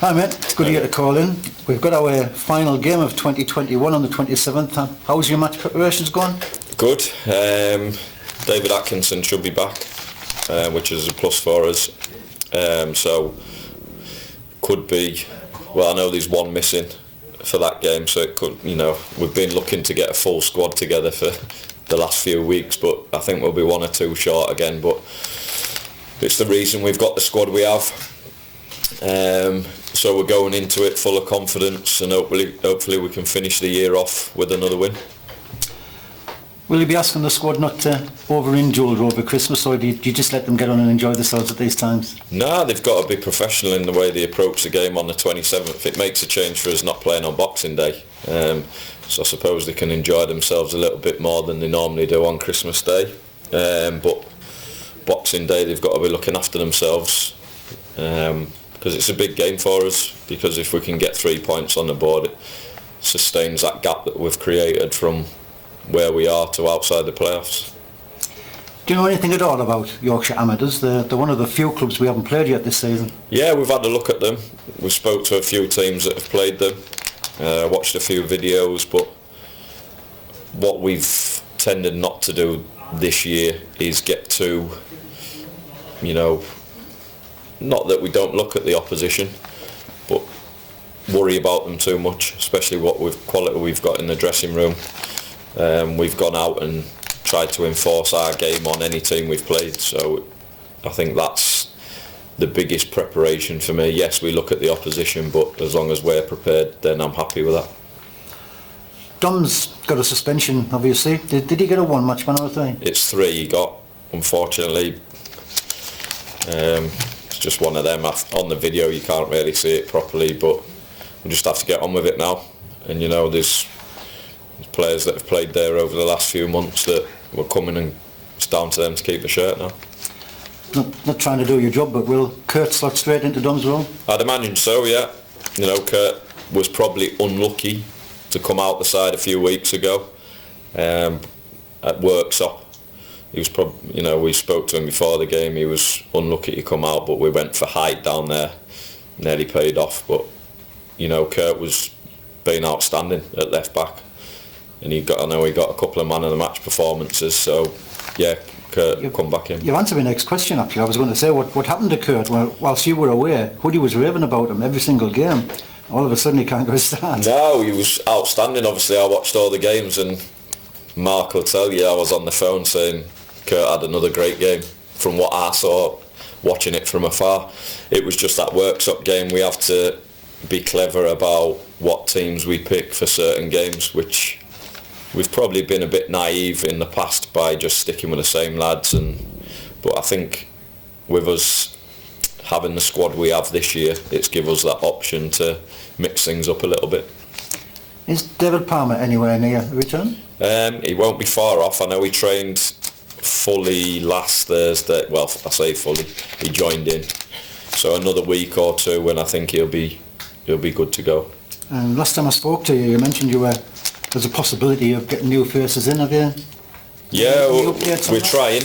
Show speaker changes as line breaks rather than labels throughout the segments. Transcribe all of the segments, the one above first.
Hi mate, it's good to get a call in. We've got our final game of 2021 on the 27th. How's your match preparations going?
Good. David Atkinson should be back, which is a plus for us. So could be, well, I know there's one missing for that game, so it could, we've been looking to get a full squad together for the last few weeks, but I think we'll be one or two short again, but it's the reason we've got the squad we have. So we're going into it full of confidence, and hopefully we can finish the year off with another win.
Will you be asking the squad not to over-indulge over Christmas, or do you just let them get on and enjoy themselves at these times?
No, they've got to be professional in the way they approach the game on the 27th. It makes a change for us not playing on Boxing Day. So I suppose they can enjoy themselves a little bit more than they normally do on Christmas Day. But Boxing Day, they've got to be looking after themselves. Because it's a big game for us, because if we can get 3 points on the board, it sustains that gap that we've created from where we are to outside the playoffs.
Do you know anything at all about Yorkshire Amateurs? They're one of the few clubs we haven't played yet this season.
Yeah, we've had a look at them. We spoke to a few teams that have played them, watched a few videos, but what we've tended not to do this year is get too, not that we don't look at the opposition, but worry about them too much, especially what quality we've got in the dressing room. We've gone out and tried to enforce our game on any team we've played, so I think that's the biggest preparation for me. Yes, we look at the opposition, but as long as we're prepared, then I'm happy with that.
Dom's got a suspension, obviously. Did he get a one-match ban or 3?
It's 3 he got, unfortunately. It's just one of them. On the video you can't really see it properly, but we just have to get on with it now. And there's players that have played there over the last few months that were coming, and it's down to them to keep the shirt now.
Not trying to do your job, but will Kurt slot straight into Dom's role?
I'd imagine so, yeah. Kurt was probably unlucky to come out the side a few weeks ago at Worksop. He was probably, we spoke to him before the game. He was unlucky to come out, but we went for height down there, nearly paid off. But Kurt was being outstanding at left back, and I know he got a couple of man of the match performances. So yeah, Kurt will come back in.
You answered my next question. Actually, I was going to say what happened to Kurt. Well, whilst you were away, Hoodie was raving about him every single game. All of a sudden, he can't go a start.
No, he was outstanding. Obviously, I watched all the games, and Mark will tell you I was on the phone saying Kurt had another great game from what I saw watching it from afar. It was just that Worksop game. We have to be clever about what teams we pick for certain games, which we've probably been a bit naive in the past by just sticking with the same lads. But I think with us having the squad we have this year, it's given us that option to mix things up a little bit.
Is David Palmer anywhere near a return?
He won't be far off. I know he trained fully last Thursday. Well, I say fully. He joined in. So another week or two, and I think he'll be good to go.
Last time I spoke to you, you mentioned there's a possibility of getting new faces in. Have you?
Yeah, we're trying.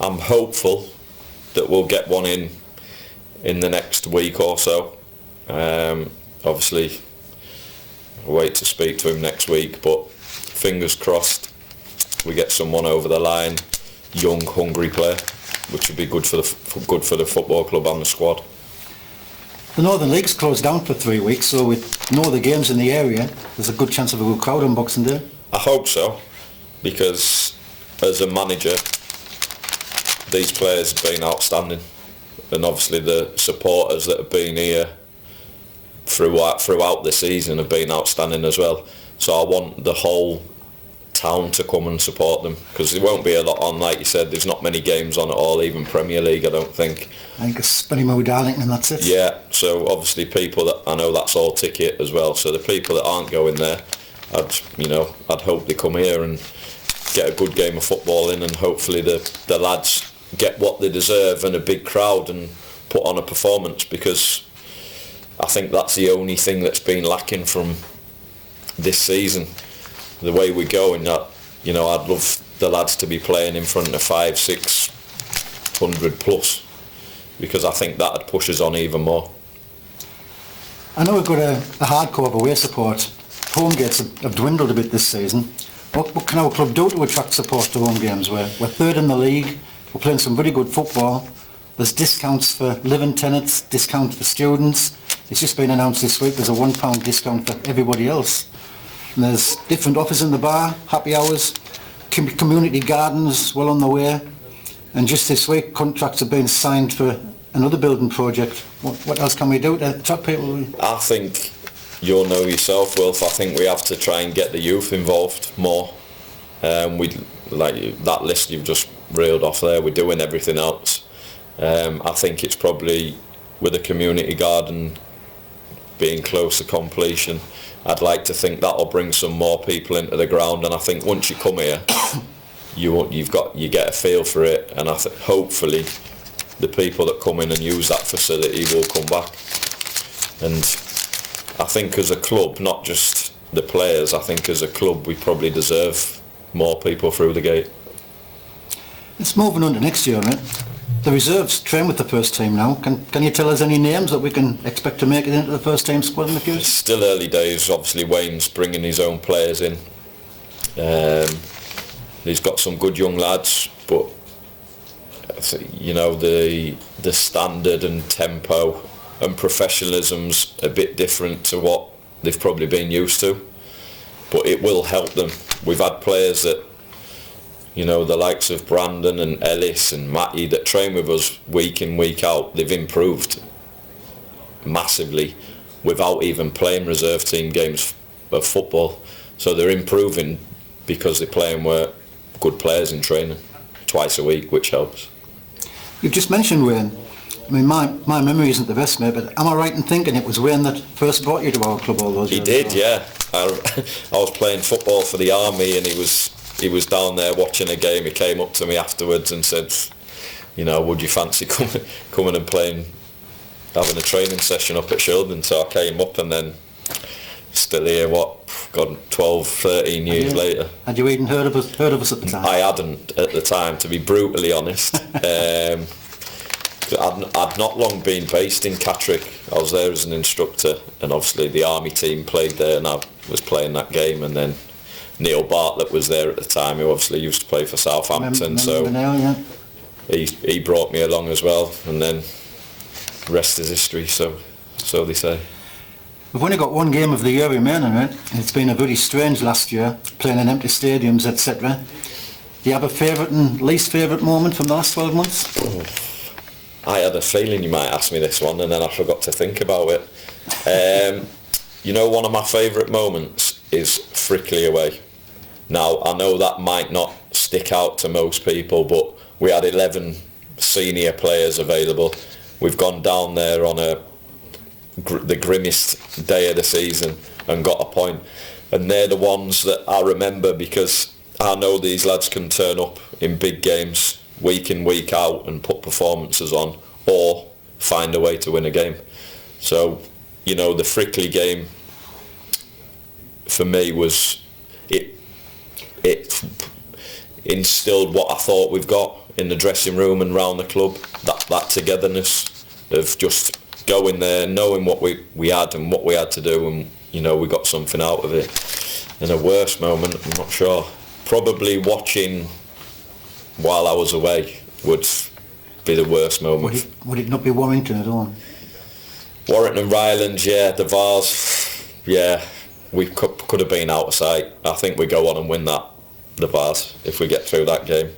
I'm hopeful that we'll get one in the next week or so. Obviously, I'll wait to speak to him next week, but fingers crossed we get someone over the line, young, hungry player, which would be good for the football club and the squad.
The Northern League's closed down for 3 weeks, so with no other games in the area, there's a good chance of a good crowd on Boxing Day.
I hope so, because as a manager, these players have been outstanding, and obviously the supporters that have been here throughout the season have been outstanding as well. So I want the whole town to come and support them, because there won't be a lot on. Like you said, there's not many games on at all, even Premier League, I don't think.
I think it's Spennymoor Darlington and that's it.
Yeah, so obviously people that I know, that's all ticket as well, so the people that aren't going there, I'd hope they come here and get a good game of football in, and hopefully the lads get what they deserve and a big crowd and put on a performance, because I think that's the only thing that's been lacking from this season, the way we're going. That I'd love the lads to be playing in front of 500-600 plus, because I think that'd push us on even more.
I know we've got a hardcore away support. Home gates have dwindled a bit this season. What can our club do to attract support to home games? We're third in the league, we're playing some very good football. There's discounts for living tenants, discounts for students. It's just been announced this week there's a £1 discount for everybody else. And there's different offers in the bar, happy hours, community gardens well on the way. And just this week contracts have been signed for another building project. What else can we do to attract people?
I think you'll know yourself, Wilf. I think we have to try and get the youth involved more. We like that list you've just reeled off there. We're doing everything else. I think it's probably with a community garden being close to completion. I'd like to think that'll bring some more people into the ground, and I think once you come here, you get a feel for it, and hopefully the people that come in and use that facility will come back. And I think as a club, not just the players, I think as a club we probably deserve more people through the gate.
It's moving on to next year, mate. The reserves train with the first team now. Can you tell us any names that we can expect to make it into the first team squad in the future?
It's still early days. Obviously Wayne's bringing his own players in. He's got some good young lads, but you know the standard and tempo and professionalism's a bit different to what they've probably been used to. But it will help them. We've had players that, you know, the likes of Brandon and Ellis and Matty that train with us week in, week out. They've improved massively without even playing reserve team games of football. So they're improving because they're playing with good players in training twice a week, which helps.
You've just mentioned Wayne. I mean, my memory isn't the best, mate, but am I right in thinking it was Wayne that first brought you to our club all those years
ago? He did,
ago?
yeah. I was playing football for the army, and he was down there watching a game. He came up to me afterwards and said, you know, would you fancy coming and having a training session up at Shildon? So I came up, and then still here, 12, 13 years later.
Had you even heard of us at the time?
I hadn't at the time, to be brutally honest. I'd not long been based in Catterick. I was there as an instructor, and obviously the army team played there, and I was playing that game. And then Neil Bartlett was there at the time, who obviously used to play for Southampton. He brought me along as well, and then the rest is history. So they say.
We've only got one game of the year remaining, right? It's been a very strange last year, playing in empty stadiums, etc. Do you have a favourite and least favourite moment from the last 12 months?
Oh, I had a feeling you might ask me this one, and then I forgot to think about it. You know, one of my favourite moments is Frickley away. Now, I know that might not stick out to most people, but we had 11 senior players available. We've gone down there on the grimmest day of the season and got a point. And they're the ones that I remember, because I know these lads can turn up in big games week in, week out and put performances on, or find a way to win a game. So, you know, the Frickley game for me was, it instilled what I thought we've got in the dressing room and round the club, that togetherness of just going there, knowing what we had and what we had to do, and, you know, we got something out of it. And a worse moment, I'm not sure. Probably watching while I was away would be the worst moment.
Would it not be Warrington at all?
Warrington and Rylands, yeah. The Vars, yeah. We could have been out of sight. I think we go on and win the Vars, if we get through that game.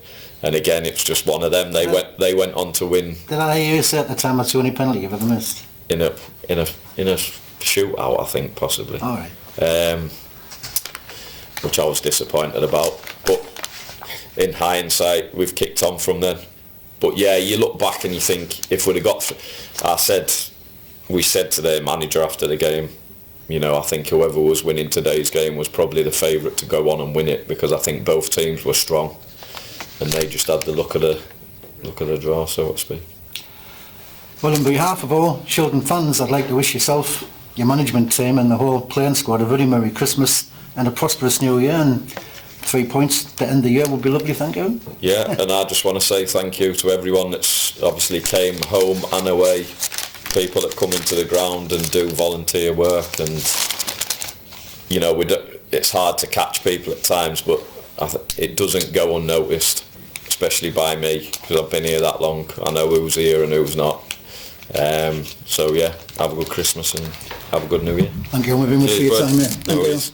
And again, it's just one of them. They went on to win.
Did I hear you say at the time that's the only penalty you've ever missed?
In a shootout, I think, possibly.
All right.
Which I was disappointed about. But in hindsight, we've kicked on from then. But yeah, you look back and you think, if we'd have got... We said to their manager after the game, you know, I think whoever was winning today's game was probably the favourite to go on and win it, because I think both teams were strong, and they just had the look of the draw, so to speak.
Well, on behalf of all Shildon fans, I'd like to wish yourself, your management team and the whole playing squad a very Merry Christmas and a prosperous New Year, and 3 points to end the year would be lovely, thank you.
Yeah, and I just want to say thank you to everyone that's obviously came home and away, people that come into the ground and do volunteer work, and you know, it's hard to catch people at times, but it doesn't go unnoticed, especially by me, because I've been here that long. I know who's here and who's not. So yeah, have a good Christmas and have a good New Year.
Thank you, we've been with you for your time, mate.
No
Thank you.
worries.